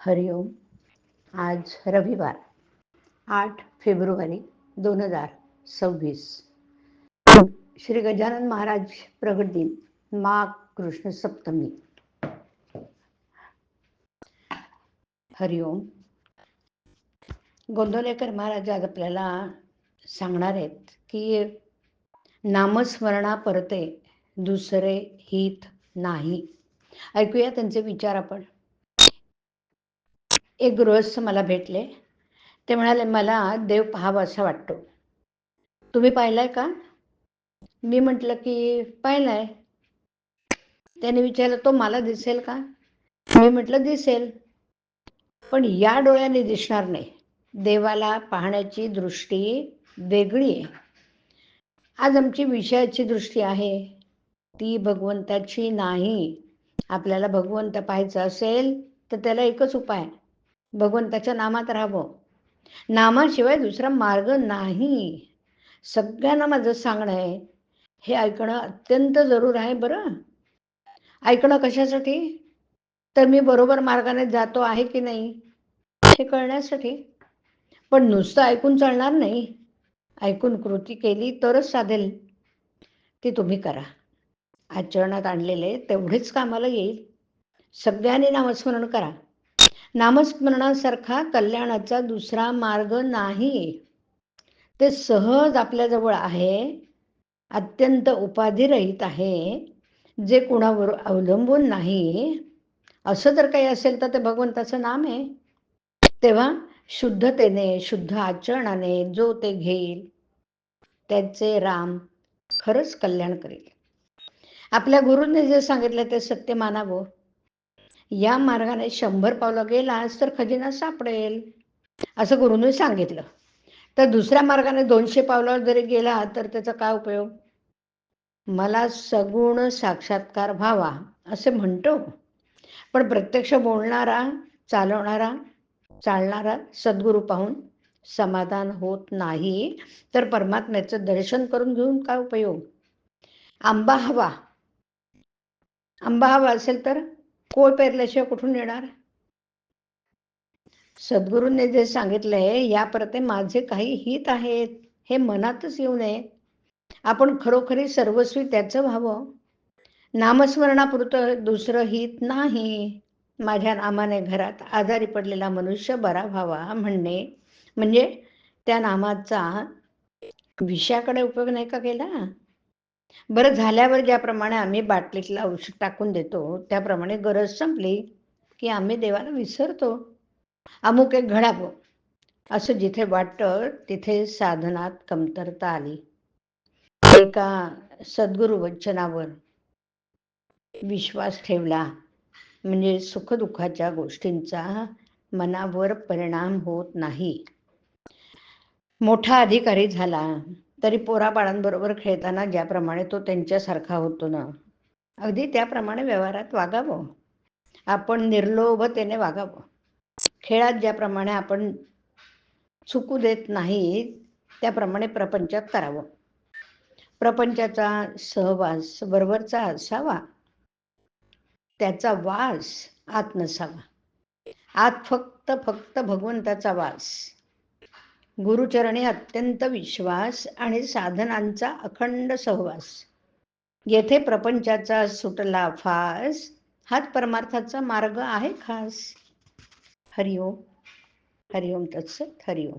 हरिओम. आज रविवार 8 फेब्रुवारी 2026. श्री गजानन महाराज प्रगट दिन, माघ कृष्ण सप्तमी. हरिओम. गोंदवलेकर महाराज आज आपल्याला सांगणार आहेत की नामस्मरणा परते दुसरे हित नाही. ऐकूया त्यांचे विचार आपण. एक गृहस्थ मला भेटले. ते म्हणाले, मला देव पाहावा असा वाटतो. तुम्ही पाहिलाय का? मी म्हटलं की पाहिलाय. त्याने विचारलं, तो मला दिसेल का? मी म्हटलं दिसेल, पण या डोळ्याने दिसणार नाही. देवाला पाहण्याची दृष्टी वेगळी आहे. आज आमची विषयाची दृष्टी आहे ती भगवंताची नाही. आपल्याला भगवंत पाहायचं असेल तर त्याला एकच उपाय, भगवंताच्या नामात राहावं. नामाशिवाय दुसरा मार्ग नाही. सगळ्यांना माझं सांगणं आहे, हे ऐकणं अत्यंत जरूर आहे. बरं, ऐकणं कशासाठी? तर मी बरोबर मार्गाने जातो आहे की नाही हे कळण्यासाठी. पण नुसतं ऐकून चालणार नाही. ऐकून कृती केली तरच साधेल. ती तुम्ही करा. आचरणात आणलेले तेवढेच कामाला येईल. सगळ्यांनी नामस्मरण करा. नामस्मरणासारखा कल्याणाचा दुसरा मार्ग नाही. ते सहज आपल्याजवळ आहे, अत्यंत उपाधिरहित आहे, जे कुणावर अवलंबून नाही. असं जर काही असेल तर ते भगवंताचं नाम आहे. तेव्हा शुद्धतेने, शुद्ध आचरणाने जो ते घेईल त्याचे राम खरंच कल्याण करेल. आपल्या गुरूंनी जे सांगितलं ते सत्य मानावं. या मार्गाने 100 पावलं गेलास तर खजिना सापडेल असं गुरूंनी सांगितलं. तर दुसऱ्या मार्गाने 200 पावलावर जरी गेला तर त्याचा काय उपयोग? मला सगुण साक्षात्कार व्हावा असे म्हणतो, पण प्रत्यक्ष बोलणारा, चालणारा सद्गुरू पाहून समाधान होत नाही. तर परमात्म्याचं दर्शन करून घेऊन काय उपयोग? आंबा हवा असेल तर कोळ पेरल्याशिवाय कुठून येणार? सद्गुरूंनी जे सांगितलंय या प्रते माझे काही हित आहेत हे मनातच येऊ नये. आपण खरोखरी सर्वस्वी त्याचं व्हावं. नामस्मरणापुरतं दुसरं हित नाही. माझ्या नामाने घरात आजारी पडलेला मनुष्य बरा व्हावा म्हणणे म्हणजे त्या नामाचा विषयाकडे उपयोग नाही का केला? बरं, झाल्यावर ज्याप्रमाणे आम्ही बाटलीतलं औषध टाकून देतो त्याप्रमाणे गरज संपली की आम्ही देवाला विसरतो. अमुक एक घडावं असं जिथे वाटतं तिथे साधनात कमतरता आली. एका सद्गुरु वचनावर विश्वास ठेवला म्हणजे सुखदुःखाच्या गोष्टींचा मनावर परिणाम होत नाही. मोठा अधिकारी झाला तरी पोराबाळांबरोबर खेळताना ज्याप्रमाणे तो त्यांच्यासारखा होतो ना, अगदी त्याप्रमाणे व्यवहारात वागावं. आपण निर्लोभतेने वागावं. खेळात ज्याप्रमाणे आपण चुकू देत नाही त्याप्रमाणे प्रपंचात करावं. प्रपंचाचा सहवास बरोबरचा असावा, त्याचा वास आत नसावा. आत फक्त भगवंताचा वास. गुरुचरणी अत्यंत विश्वास आणि साधनांचा अखंड सहवास. येथे प्रपंचाचा सुटला फास, हाच परमार्थाचा मार्ग आहे खास. हरिओम. हरिओम तत्सत. हरिओम.